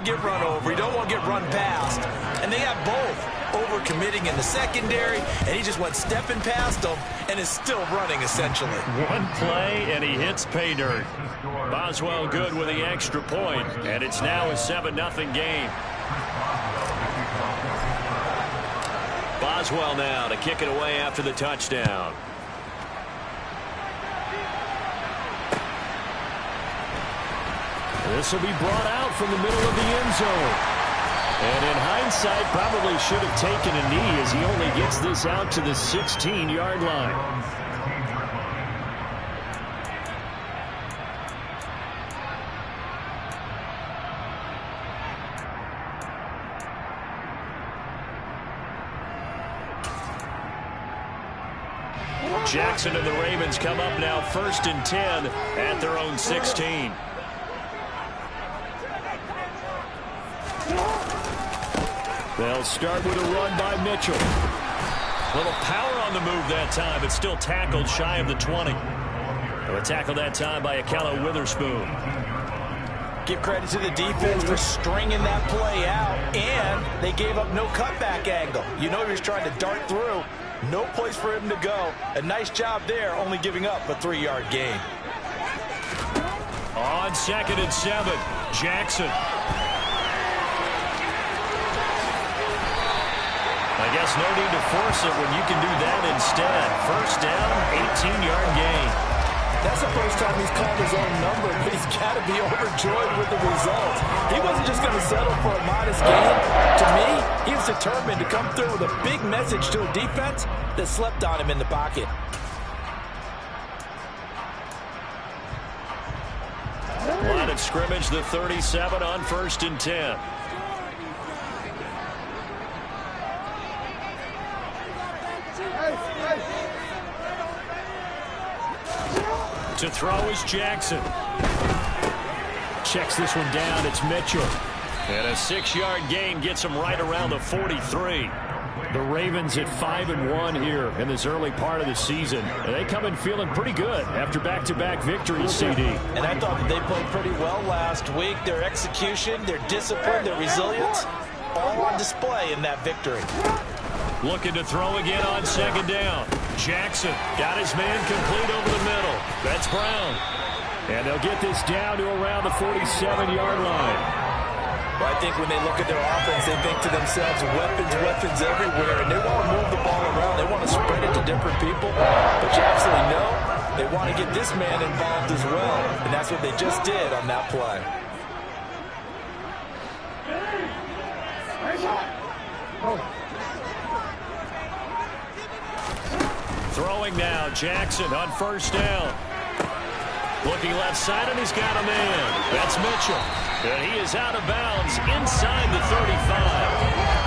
to get run over. You don't want to get run past. And they have both. Overcommitting in the secondary, and he just went stepping past them and is still running, essentially. One play, and he hits pay dirt. Boswell good with the extra point, and it's now a 7-0 game. Boswell now to kick it away after the touchdown. This will be brought out from the middle of the end zone. And in hindsight, probably should have taken a knee as he only gets this out to the 16-yard line. Jackson and the Ravens come up now 1st and 10 at their own 16. They'll start with a run by Mitchell. Little power on the move that time, but still tackled shy of the 20. A tackle that time by Akello Witherspoon. Give credit to the defense for stringing that play out, and they gave up no cutback angle. You know he was trying to dart through. No place for him to go. A nice job there, only giving up a 3-yard gain. On 2nd and 7, Jackson. I guess no need to force it when you can do that instead. 1st down, 18-yard gain. That's the first time he's called his own number, but he's got to be overjoyed with the result. He wasn't just going to settle for a modest gain. To me, he was determined to come through with a big message to a defense that slept on him in the pocket. Line of scrimmage, the 37 on 1st and 10. To throw is Jackson. Checks this one down. It's Mitchell. And a 6-yard gain gets him right around the 43. The Ravens at 5-1 here in this early part of the season. And they come in feeling pretty good after back-to-back victories, CD. And I thought that they played pretty well last week. Their execution, their discipline, their resilience, all on display in that victory. Looking to throw again on 2nd down. Jackson got his man complete over the middle. That's Brown. And they'll get this down to around the 47-yard line. Well, I think when they look at their offense, they think to themselves, weapons everywhere, and they want to move the ball around. They want to spread it to different people. But you absolutely know they want to get this man involved as well, and that's what they just did on that play. Throwing now, Jackson on 1st down. Looking left side, and he's got a man. That's Mitchell. And he is out of bounds inside the 35.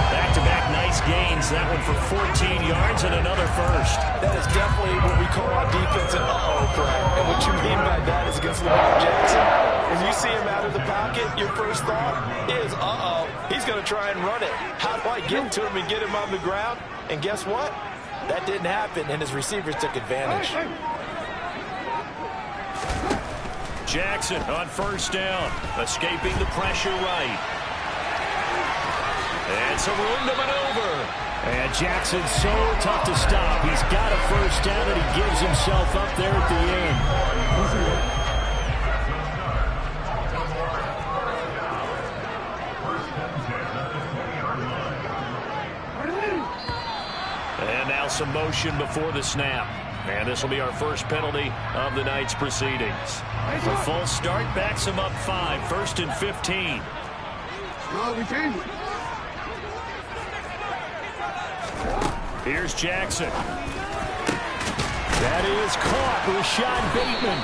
Back-to-back nice gains. That one for 14 yards and another first. That is definitely what we call on defense an uh-oh play. And what you mean by that is against Lamar Jackson. If you see him out of the pocket, your first thought is, uh-oh, he's going to try and run it. How do I get to him and get him on the ground? And guess what? That didn't happen, and his receivers took advantage. Jackson on 1st down, escaping the pressure right. And some room to maneuver. And Jackson's so tough to stop. He's got a 1st down, and he gives himself up there at the end. And now some motion before the snap. And this will be our first penalty of the night's proceedings. The full start backs him up 5, 1st and 15. Here's Jackson. That is caught. Rashad Bateman.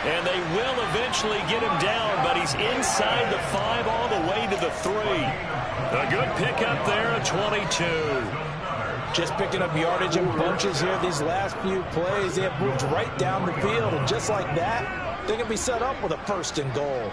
And they will eventually get him down, but he's inside the 5 all the way to the 3. A good pickup there at 22. Just picking up yardage in bunches here these last few plays. They have moved right down the field, and just like that, they're going to be set up with a 1st and goal.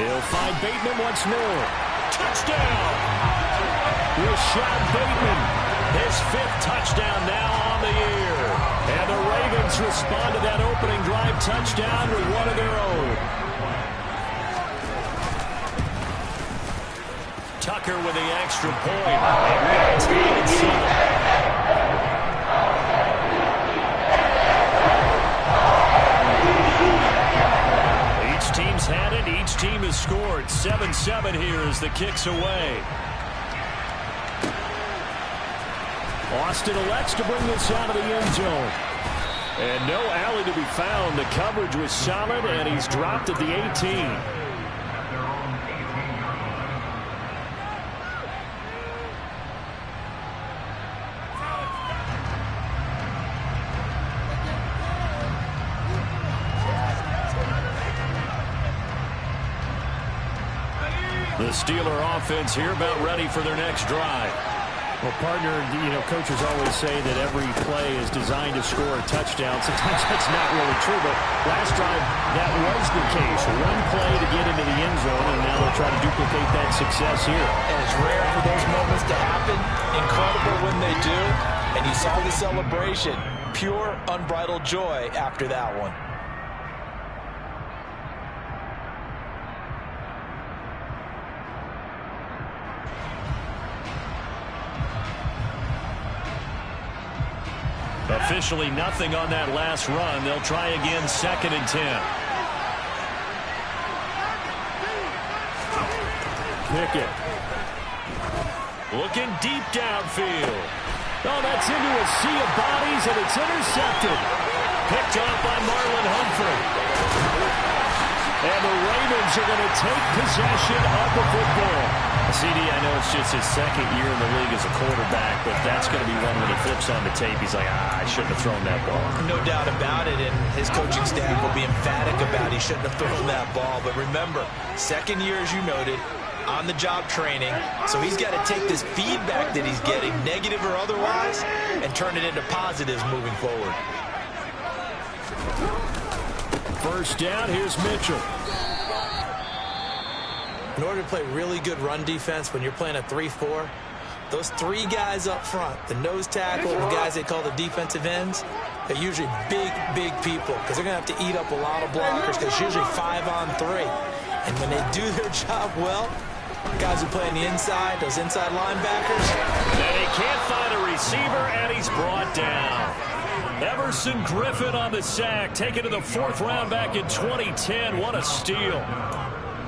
He'll find Bateman once more. Touchdown! Rashad Bateman, his 5th touchdown now on the year. And the Ravens respond to that opening drive touchdown with one of their own. Tucker with the extra point. And it's 8-7. Each team's had it. Each team has scored. 7-7 here as the kick's away. Austin elects to bring this out of the end zone. And no alley to be found. The coverage was solid, and he's dropped at the 18. The Steeler offense here about ready for their next drive. Well, partner, coaches always say that every play is designed to score a touchdown. Sometimes that's not really true, but last drive, that was the case. One play to get into the end zone, and now they'll try to duplicate that success here. And it's rare for those moments to happen. Incredible when they do. And you saw the celebration. Pure, unbridled joy after that one. Officially nothing on that last run. They'll try again, 2nd and 10. Pickett. Looking deep downfield. Oh, that's into a sea of bodies, and it's intercepted. Picked off by Marlon Humphrey. And the Ravens are going to take possession of the football. CD, I know it's just his 2nd year in the league as a quarterback, but that's going to be one when he flips on the tape. He's like, I shouldn't have thrown that ball. No doubt about it, and his coaching staff will be emphatic about he shouldn't have thrown that ball. But remember, 2nd year, as you noted, on-the-job training, so he's got to take this feedback that he's getting, negative or otherwise, and turn it into positives moving forward. First down, here's Mitchell. In order to play really good run defense when you're playing a 3-4, those 3 guys up front, the nose tackle and the guys they call the defensive ends, they're usually big, big people because they're going to have to eat up a lot of blockers because it's usually 5-on-3. And when they do their job well, guys who play on the inside, those inside linebackers. And he can't find a receiver, and he's brought down. Everson Griffin on the sack, taken to the 4th round back in 2010. What a steal.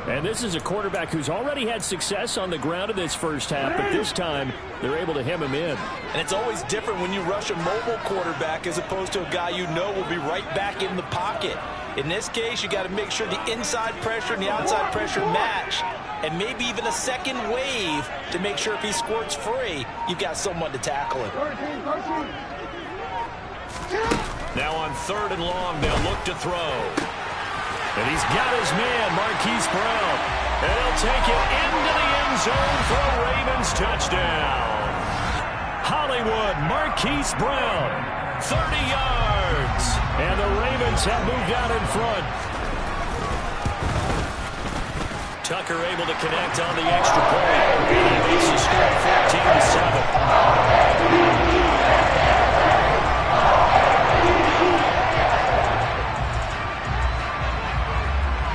And this is a quarterback who's already had success on the ground in this first half, but this time they're able to hem him in. And it's always different when you rush a mobile quarterback as opposed to a guy you know will be right back in the pocket. In this case, you got to make sure the inside pressure and the outside pressure match, and maybe even a second wave to make sure if he squirts free, you've got someone to tackle him. Now on 3rd and long, they'll look to throw. And he's got his man, Marquise Brown. And he'll take it into the end zone for a Ravens touchdown. Hollywood, Marquise Brown, 30 yards. And the Ravens have moved out in front. Tucker able to connect on the extra point. And he makes the score 14-7.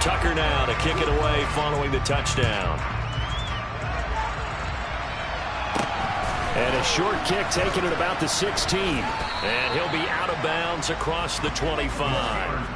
Tucker now to kick it away following the touchdown. And a short kick taken at about the 16. And he'll be out of bounds across the 25.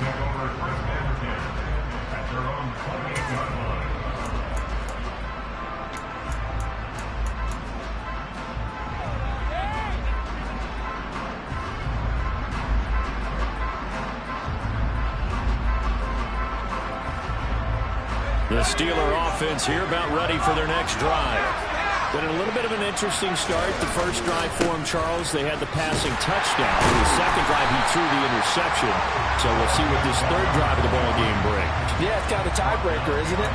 The Steeler offense here about ready for their next drive. But a little bit of an interesting start. The first drive for him, Charles, they had the passing touchdown. In the second drive, he threw the interception. So we'll see what this 3rd drive of the ball game brings. Yeah, it's kind of a tiebreaker, isn't it?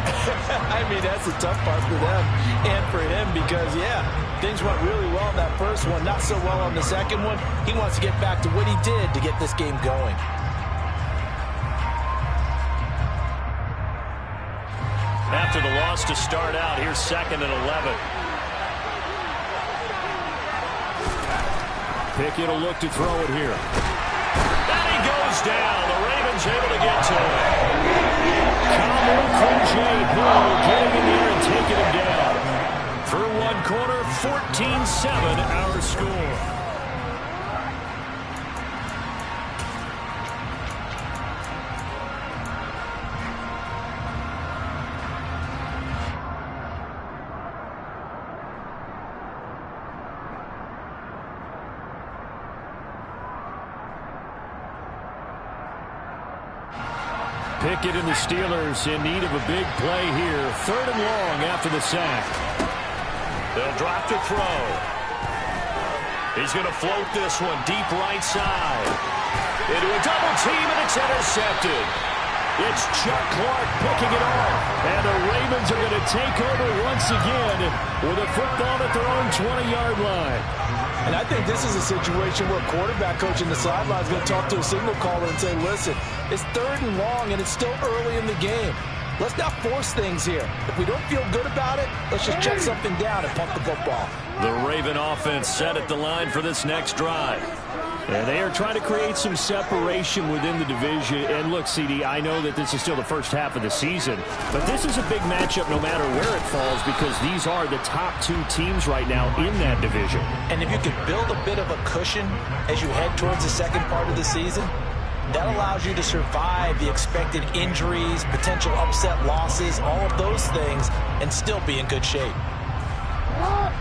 I mean, that's the tough part for them and for him because, yeah, things went really well in that first one, not so well on the second one. He wants to get back to what he did to get this game going. After the loss to start out, here's 2nd and 11. Pickett will look to throw it here. And he goes down. The Ravens able to get to it. Hill getting in there and taking him down. Through one quarter, 14-7 our score. Pickett and the Steelers in need of a big play here. 3rd and long after the sack. They'll drop to throw. He's going to float this one deep right side. Into a double team, and it's intercepted. It's Chuck Clark picking it off. And the Ravens are going to take over once again with a football at their own 20-yard line. And I think this is a situation where quarterback coach in the sideline is going to talk to a signal caller and say, listen, it's 3rd and long, and it's still early in the game. Let's not force things here. If we don't feel good about it, let's just check something down and punt the football. The Raven offense set at the line for this next drive. And they are trying to create some separation within the division. And look, CD, I know that this is still the first half of the season, but this is a big matchup no matter where it falls because these are the top 2 teams right now in that division. And if you can build a bit of a cushion as you head towards the second part of the season, that allows you to survive the expected injuries, potential upset losses, all of those things, and still be in good shape.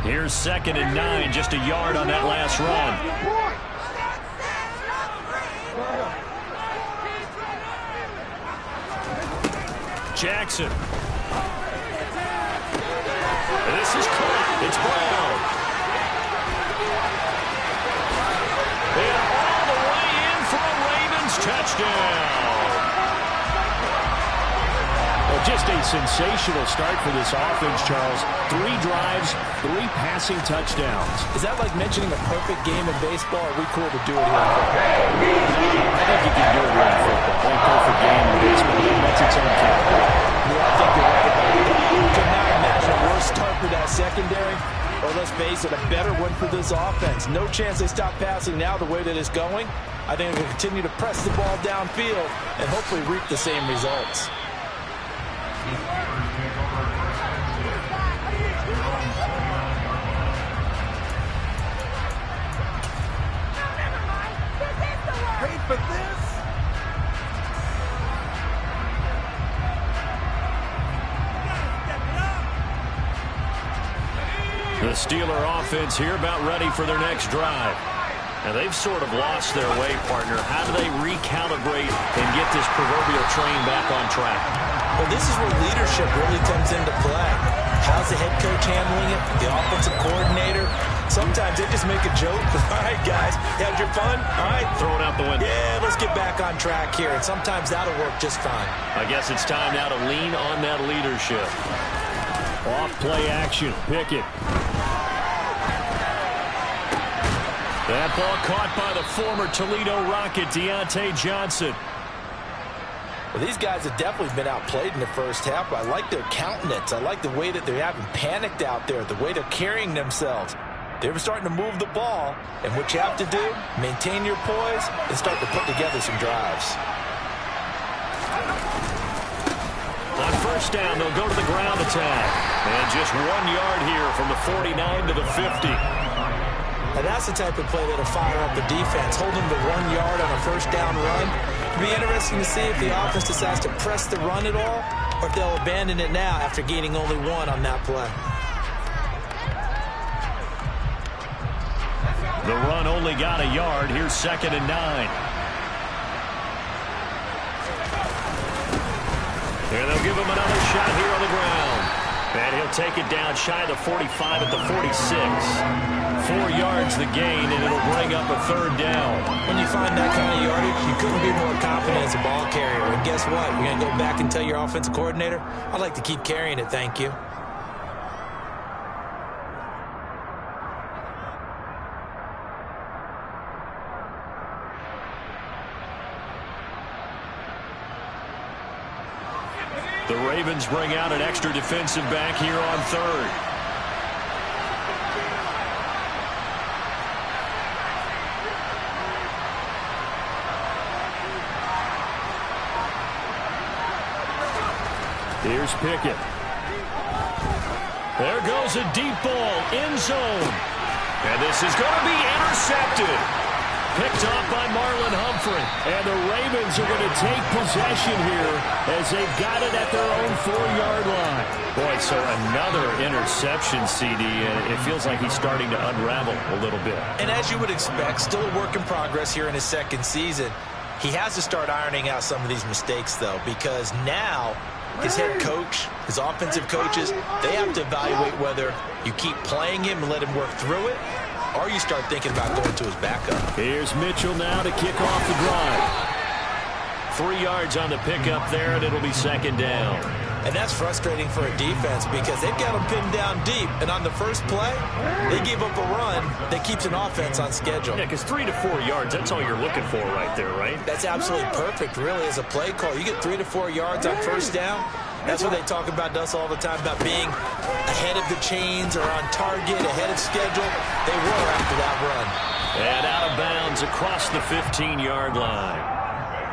Here's 2nd and 9, just a yard on that last run. Jackson. This is caught. It's Brown. And all the way in for a Ravens touchdown. Well, just a sensational start for this offense, Charles. 3 drives, 3 passing touchdowns. Is that like mentioning a perfect game in baseball? Or are we cool to do it here in football? I think you can do it here in football. A perfect game in baseball. That's its own thing. Yeah, I think you're right about that. You cannot imagine a worse start for that secondary. Or let's face it, a better one for this offense. No chance they stop passing now the way that it's going. I think they'll continue to press the ball downfield and hopefully reap the same results. Wait for this. The Steeler offense here about ready for their next drive. And they've sort of lost their way, partner. How do they recalibrate and get this proverbial train back on track? Well, this is where leadership really comes into play. How's the head coach handling it? The offensive coordinator? Sometimes they just make a joke. All right, guys, you had your fun? All right. Throw it out the window. Yeah, let's get back on track here. And sometimes that'll work just fine. I guess it's time now to lean on that leadership. Off play action. Pickett. That ball caught by the former Toledo Rocket, Deontay Johnson. Well, these guys have definitely been outplayed in the first half, but I like their countenance. I like the way that they're having panicked out there, the way they're carrying themselves. They're starting to move the ball, and what you have to do, maintain your poise and start to put together some drives. On first down, they'll go to the ground attack. And just 1 yard here from the 49 to the 50. Now that's the type of play that'll fire up the defense, hold them to 1 yard on a first down run. It'll be interesting to see if the offense decides to press the run at all, or if they'll abandon it now after gaining only 1 on that play. The run only got a yard. Here's 2nd and 9. And they'll give him another shot here on the ground. And he'll take it down shy of the 45 at the 46. 4 yards the gain, and it'll bring up a 3rd down. When you find that kind of yardage, you couldn't be more confident as a ball carrier. And guess what? You're going to go back and tell your offensive coordinator, I'd like to keep carrying it, thank you. The Ravens bring out an extra defensive back here on 3rd. Here's Pickett. There goes a deep ball, end zone. And this is going to be intercepted. Picked off by Marlon Humphrey. And the Ravens are going to take possession here as they've got it at their own 4-yard line. Boy, so another interception, CD, and it feels like he's starting to unravel a little bit. And as you would expect, still a work in progress here in his second season. He has to start ironing out some of these mistakes, though, because now his head coach, his offensive coaches, they have to evaluate whether you keep playing him and let him work through it, or you start thinking about going to his backup. Here's Mitchell now to kick off the drive. 3 yards on the pickup there, and it'll be second down. And that's frustrating for a defense because they've got them pinned down deep. And on the first play, they gave up a run that keeps an offense on schedule. Yeah, because 3 to 4 yards, that's all you're looking for right there, right? That's absolutely perfect, really, as a play call. You get 3 to 4 yards on first down. That's what they talk about to us all the time, about being ahead of the chains or on target, ahead of schedule. They were after that run. And out of bounds across the 15-yard line.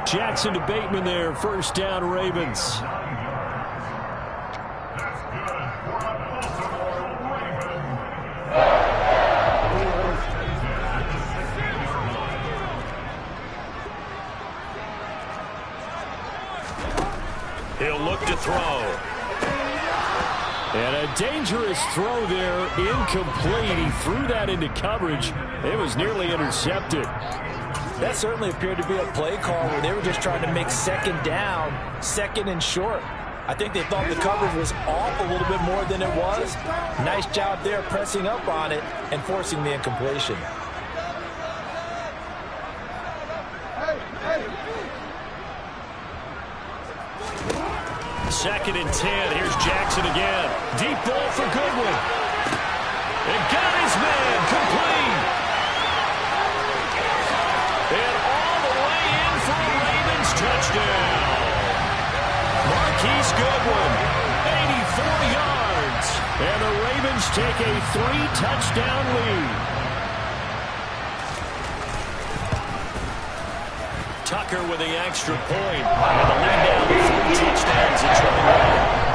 Jackson to Bateman there, first down Ravens. He'll look to throw. And a dangerous throw there, incomplete. He threw that into coverage. It was nearly intercepted. That certainly appeared to be a play call where they were just trying to make second down, second and short. I think they thought the coverage was off a little bit more than it was. Nice job there pressing up on it and forcing the incompletion. Second and 10. Here's Jackson again. Deep ball for Goodwin. And got his man complete. And all the way in for a Ravens touchdown. Marquise Goodwin, 84 yards. And the Ravens take a 3-touchdown lead. Tucker with the extra point. And the lead down to 3 touchdowns in 21.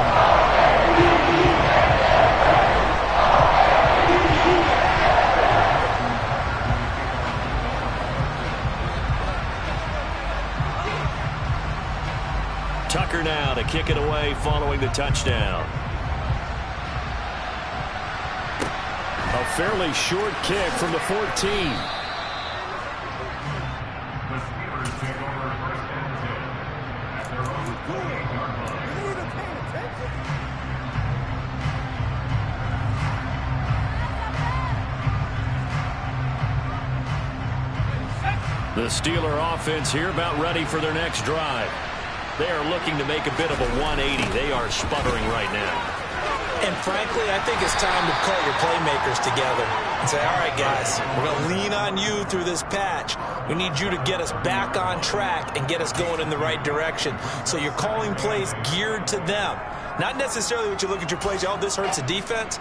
Tucker now to kick it away following the touchdown. A fairly short kick from the 14. The Steeler offense here about ready for their next drive. They are looking to make a bit of a 180. They are sputtering right now. And frankly, I think it's time to call your playmakers together and say, all right, guys, we're going to lean on you through this patch. We need you to get us back on track and get us going in the right direction. So you're calling plays geared to them. Not necessarily what you look at your plays, oh, this hurts the defense.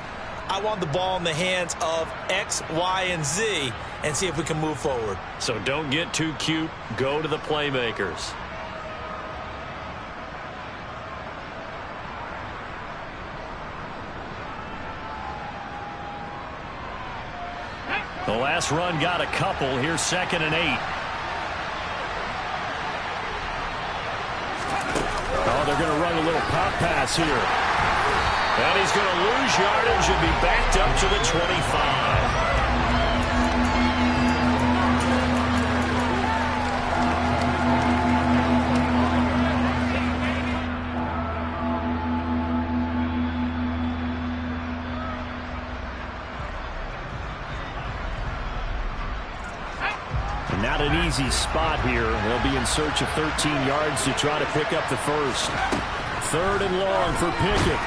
I want the ball in the hands of X, Y, and Z and see if we can move forward. So don't get too cute. Go to the playmakers. The last run got a couple. Here's second and 8. Oh, they're going to run a little pop pass here. And he's going to lose yardage and be backed up to the 25. Not an easy spot here. They'll be in search of 13 yards to try to pick up the first. Third and long for Pickett.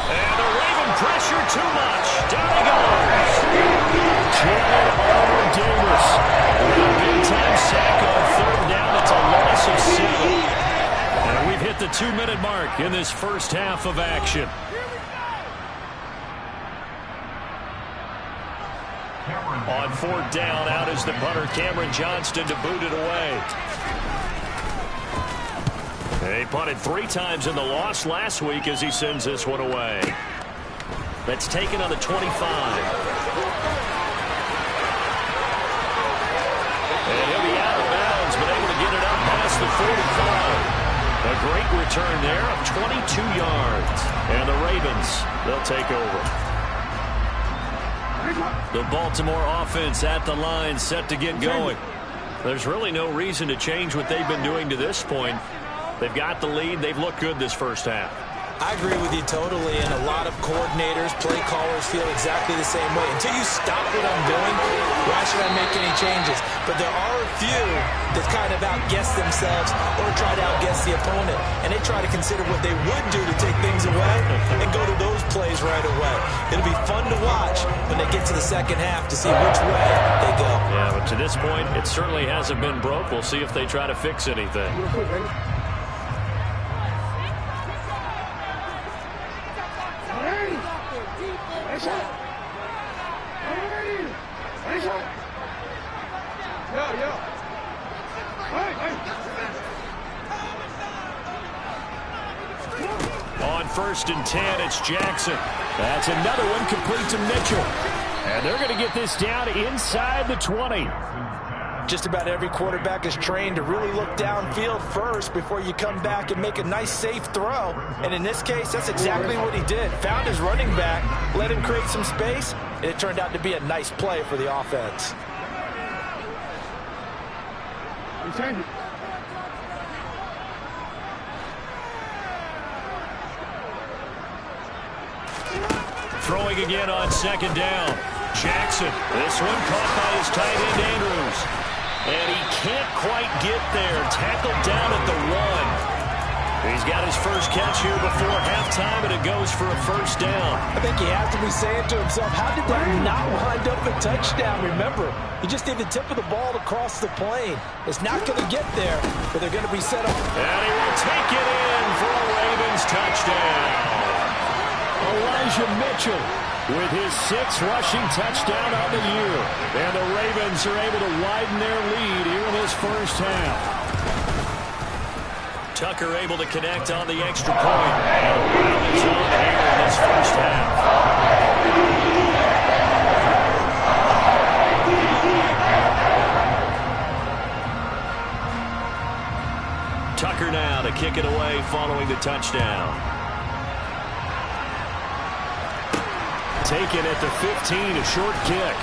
And the Raven pressure too much. Down he goes. Chad Davis. A big-time sack on third down. It's a loss of 7. And we've hit the 2-minute mark in this first half of action. On fourth down, out is the punter, Cameron Johnston, to boot it away. He punted 3 times in the loss last week as he sends this one away. That's taken on the 25. And he'll be out of bounds, but able to get it up past the 45. A great return there of 22 yards. And the Ravens, they'll take over. The Baltimore offense at the line, set to get going. There's really no reason to change what they've been doing to this point. They've got the lead. They've looked good this first half. I agree with you totally, and a lot of coordinators, play callers feel exactly the same way. Until you stop what I'm doing, why should I make any changes? But there are a few that kind of outguess themselves or try to outguess the opponent, and they try to consider what they would do to take things away and go to those plays right away. It'll be fun to watch when they get to the second half to see which way they go. Yeah, but to this point, it certainly hasn't been broke. We'll see if they try to fix anything. On 1st and 10, it's Jackson. That's another one complete to Mitchell. And they're going to get this down inside the 20. Just about every quarterback is trained to really look downfield first before you come back and make a nice, safe throw. And in this case, that's exactly what he did. Found his running back, let him create some space, and it turned out to be a nice play for the offense. Throwing again on 2nd down. Jackson. This one caught by his tight end, Andrews. And he can't quite get there. Tackled down at the 1. He's got his first catch here before halftime, and it goes for a 1st down. I think he has to be saying to himself, how did that not wind up a touchdown? Remember, he just did the tip of the ball across the plane. It's not going to get there, but they're going to be set up. And he will take it in for a Ravens touchdown. Elijah Mitchell with his 6th rushing touchdown on the year. And the Ravens are able to widen their lead here in this first half. Tucker able to connect on the extra point. And the Ravens on here in this first half. Tucker now to kick it away following the touchdown. Taken at the 15, a short kick.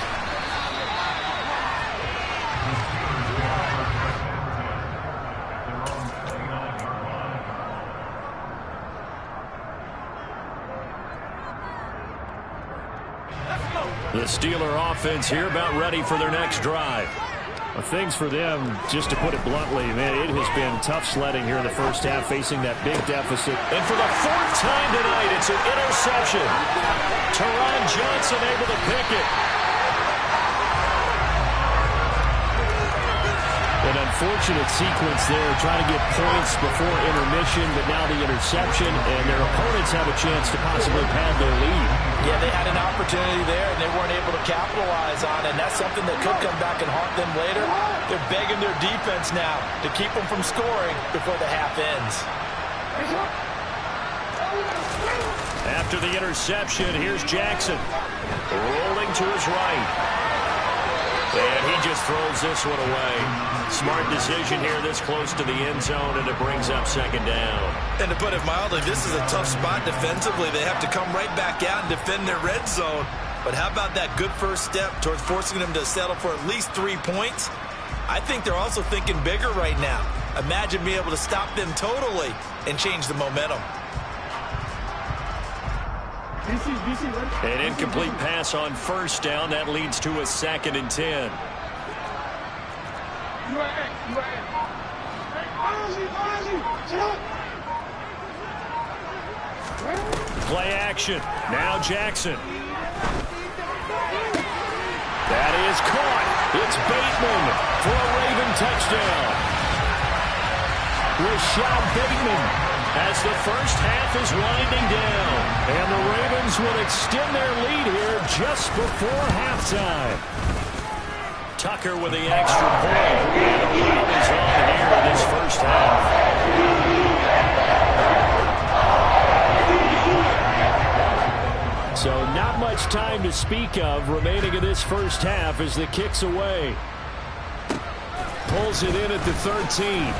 The Steeler offense here about ready for their next drive. Well, things for them, just to put it bluntly, man, it has been tough sledding here in the first half, facing that big deficit. And for the 4th time tonight, it's an interception. Teron Johnson able to pick it. An unfortunate sequence there, trying to get points before intermission, but now the interception, and their opponents have a chance to possibly pad their lead. Yeah, they had an opportunity there, and they weren't able to capitalize on it, and that's something that could come back and haunt them later. They're begging their defense now to keep them from scoring before the half ends. After the interception, here's Jackson. Rolling to his right. And he just throws this one away. Smart decision here this close to the end zone, and it brings up 2nd down. And to put it mildly, this is a tough spot defensively. They have to come right back out and defend their red zone. But how about that good first step towards forcing them to settle for at least 3 points? I think they're also thinking bigger right now. Imagine being able to stop them totally and change the momentum. An incomplete pass on 1st down. That leads to a 2nd and 10. Play action. Now Jackson. That is caught. It's Bateman for a Raven touchdown. Rashad Bateman as the first half is winding down. And the Ravens will extend their lead here just before halftime. Tucker with the extra point. And the round is on here in this first half. So not much time to speak of remaining in this first half as the kick's away. Pulls it in at the 13.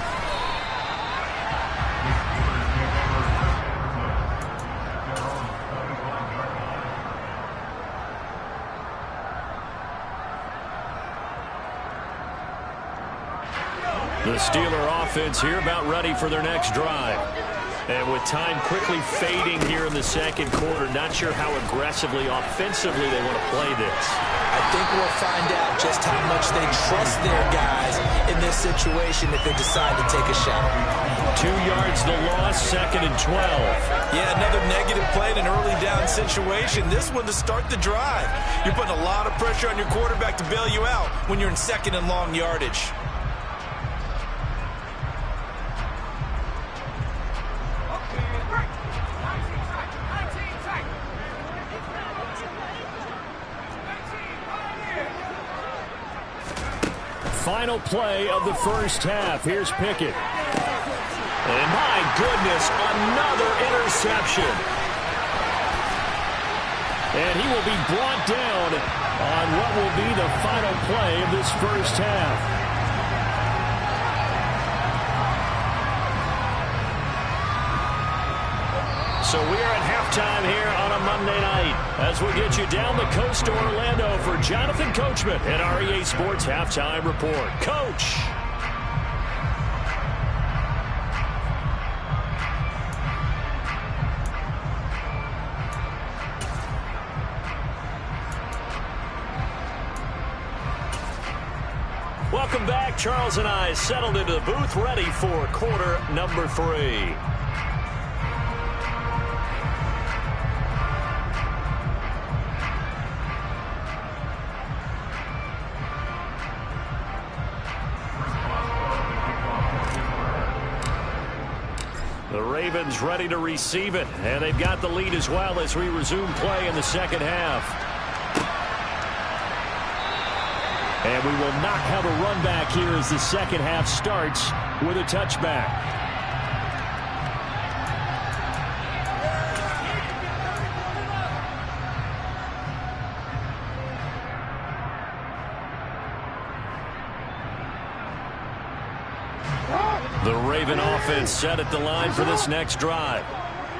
The Steeler offense here about ready for their next drive. And with time quickly fading here in the second quarter, not sure how aggressively, offensively they want to play this. I think we'll find out just how much they trust their guys in this situation if they decide to take a shot. 2 yards the loss, 2nd and 12. Yeah, another negative play in an early down situation. This one to start the drive. You're putting a lot of pressure on your quarterback to bail you out when you're in 2nd and long yardage. Final play of the first half. Here's Pickett. And my goodness, another interception. And he will be brought down on what will be the final play of this first half. So we are at halftime here on a Monday night as we get you down the coast to Orlando for Jonathan Coachman at our EA Sports Halftime Report. Coach. Welcome back. Charles and I settled into the booth ready for quarter number 3. The Ravens ready to receive it, and they've got the lead as well as we resume play in the second half. And we will not have a run back here as the second half starts with a touchback. The Raven offense set at the line for this next drive.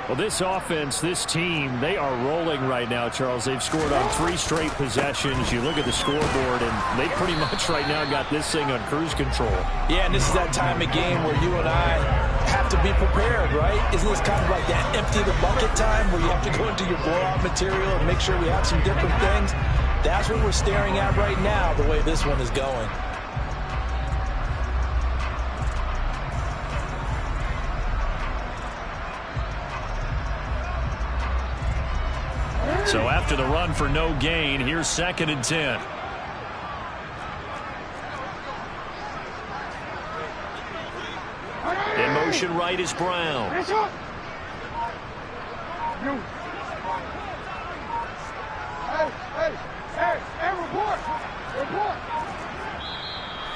Well, this offense, this team, they are rolling right now, Charles. They've scored on 3 straight possessions. You look at the scoreboard, and they pretty much right now got this thing on cruise control. Yeah, and this is that time of game where you and I have to be prepared, right? Isn't this kind of like that empty the bucket time where you have to go into your blowout material and make sure we have some different things? That's what we're staring at right now, the way this one is going. So after the run for no gain, here's 2nd and 10. In motion right is Brown.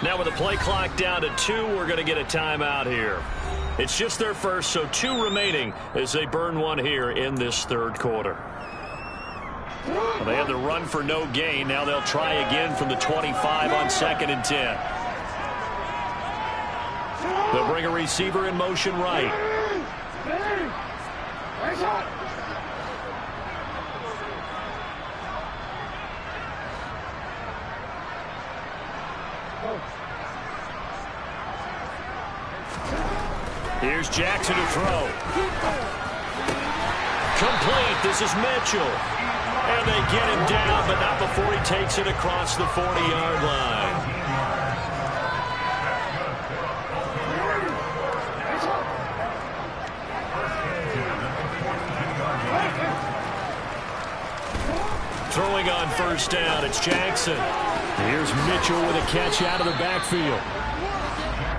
Now with the play clock down to 2, we're going to get a timeout here. It's just their first, so 2 remaining as they burn one here in this third quarter. Well, they had the run for no gain. Now they'll try again from the 25 on 2nd and 10. They'll bring a receiver in motion right. Here's Jackson to throw. Complete. This is Mitchell. And they get him down, but not before he takes it across the 40-yard line. Throwing on first down, it's Jackson. Here's Mitchell with a catch out of the backfield.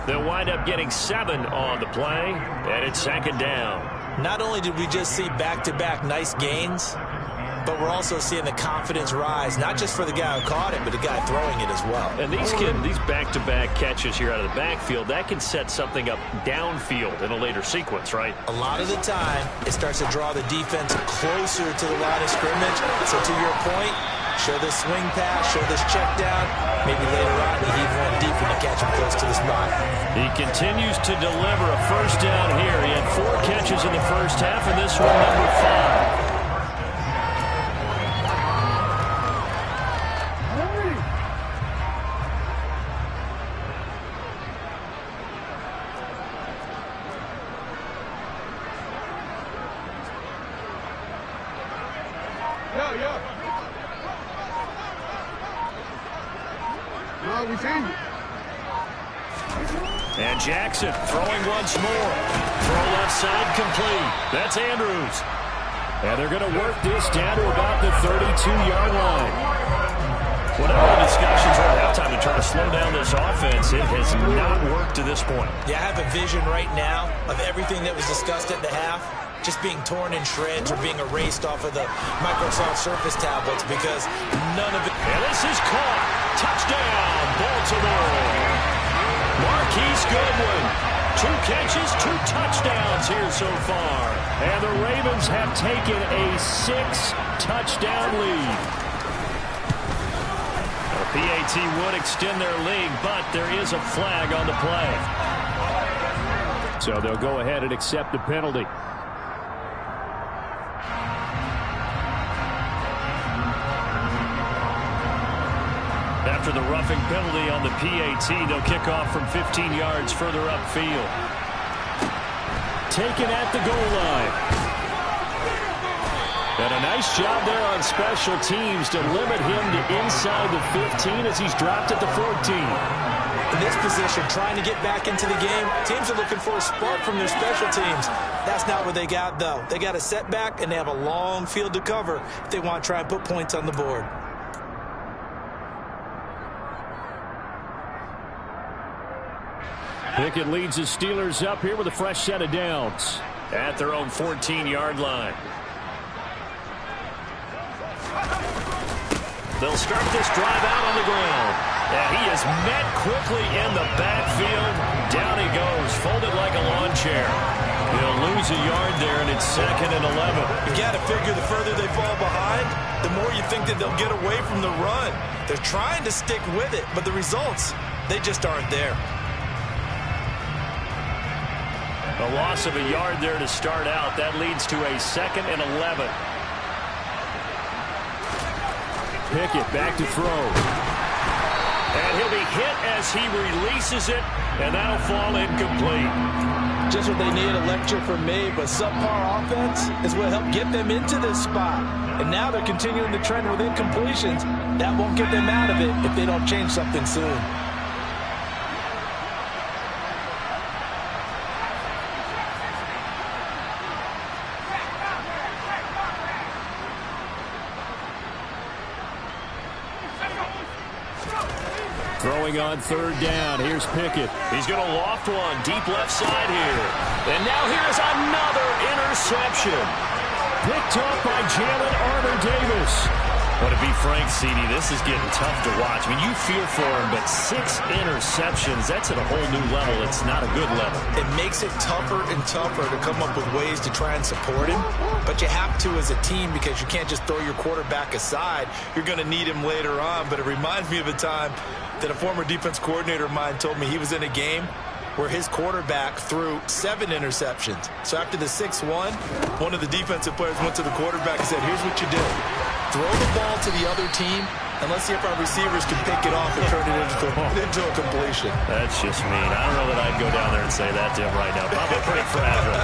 They'll wind up getting 7 on the play, and it's 2nd down. Not only did we just see back-to-back nice gains, but we're also seeing the confidence rise, not just for the guy who caught it, but the guy throwing it as well. And these back-to-back catches here out of the backfield, that can set something up downfield in a later sequence, right? A lot of the time, it starts to draw the defense closer to the line of scrimmage. So to your point, show this swing pass, show this check down. Maybe later on, you heave one deep when you catch him close to the spot. He continues to deliver a first down here. He had 4 catches in the first half, and this one number 5. And Jackson throwing once more. Throw left side complete. That's Andrews. And they're going to work this down to about the 32-yard line. Whatever the discussions were at halftime to try to slow down this offense, it has not worked to this point. Yeah, I have a vision right now of everything that was discussed at the half just being torn in shreds or being erased off of the Microsoft Surface tablets because none of it. And this is caught. Touchdown, Baltimore. Marquise Goodwin. 2 catches, 2 touchdowns here so far. And the Ravens have taken a 6-touchdown lead. The PAT would extend their lead, but there is a flag on the play. So they'll go ahead and accept the penalty. After the roughing penalty on the PAT, they'll kick off from 15 yards further upfield. Taken at the goal line. And a nice job there on special teams to limit him to inside the 15 as he's dropped at the 14. In this position, trying to get back into the game, teams are looking for a spark from their special teams. That's not what they got, though. They got a setback, and they have a long field to cover if they want to try and put points on the board. Pickett leads the Steelers up here with a fresh set of downs. At their own 14-yard line. They'll start this drive out on the ground. And he is met quickly in the backfield. Down he goes, folded like a lawn chair. He'll lose a yard there, and it's 2nd and 11. You got to figure the further they fall behind, the more you think that they'll get away from the run. They're trying to stick with it, but the results, they just aren't there. A loss of a yard there to start out. That leads to a 2nd and 11. Pickett back to throw. And he'll be hit as he releases it, and that'll fall incomplete. Just what they need, a lecture from me, but subpar offense is what helped get them into this spot. And now they're continuing the trend with incompletions. That won't get them out of it if they don't change something soon. Throwing on 3rd down. Here's Pickett. He's going to loft one deep left side here. And now here's another interception. Picked off by Jalen Armour-Davis. But to be frank, CD, this is getting tough to watch. I mean, you feel for him, but 6 interceptions, that's at a whole new level. It's not a good level. It makes it tougher and tougher to come up with ways to try and support him. But you have to as a team because you can't just throw your quarterback aside. You're going to need him later on. But it reminds me of a time that a former defense coordinator of mine told me he was in a game where his quarterback threw 7 interceptions. So after the 6-1, one of the defensive players went to the quarterback and said, here's what you do. Throw the ball to the other team, and let's see if our receivers can pick it off and turn it into a completion. That's just mean. I don't know that I'd go down there and say that to him right now. Probably pretty fragile.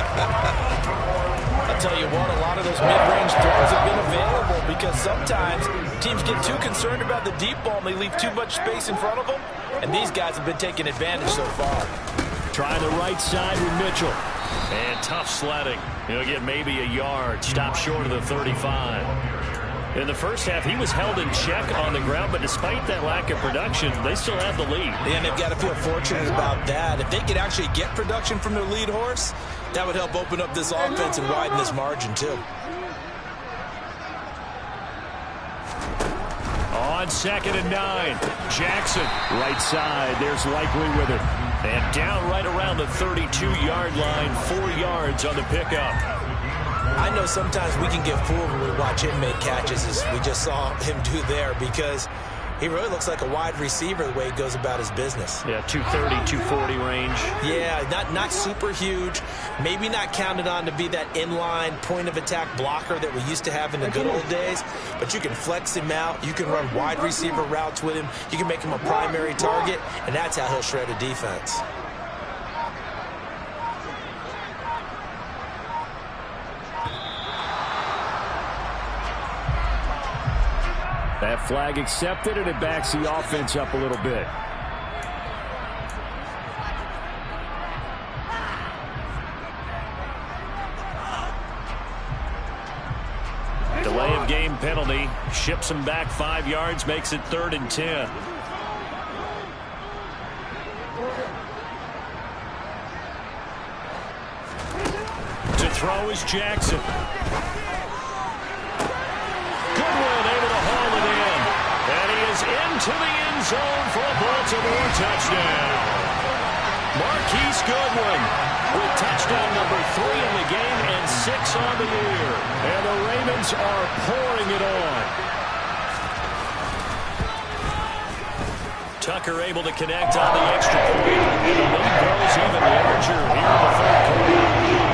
I'll tell you what, a lot of those mid-range throws have been available because sometimes teams get too concerned about the deep ball and they leave too much space in front of them, and these guys have been taking advantage so far. Try the right side with Mitchell. And tough sledding. He'll get maybe a yard. Stop short of the 35. In the first half, he was held in check on the ground, but despite that lack of production, they still have the lead. And they've got to feel fortunate about that. If they could actually get production from their lead horse, that would help open up this offense and widen this margin, too. on 2nd and 9. Jackson. Right side. There's Likely with it. And down right around the 32-yard line. 4 yards on the pickup. I know sometimes we can get fooled when we watch him make catches, as we just saw him do there, because he really looks like a wide receiver the way he goes about his business. Yeah, 230, 240 range. Yeah, not super huge. Maybe not counted on to be that inline point-of-attack blocker that we used to have in the good old days. But you can flex him out. You can run wide receiver routes with him. You can make him a primary target, and that's how he'll shred a defense. That flag accepted, and it backs the offense up a little bit. Delay of game penalty. Ships him back 5 yards, makes it 3rd and 10. To throw is Jackson. Into the end zone for a Baltimore touchdown. Marquise Goodwin with touchdown number 3 in the game and 6 on the year. And the Ravens are pouring it on. Tucker able to connect on the extra point. And the lead grows even larger here in the 3rd quarter.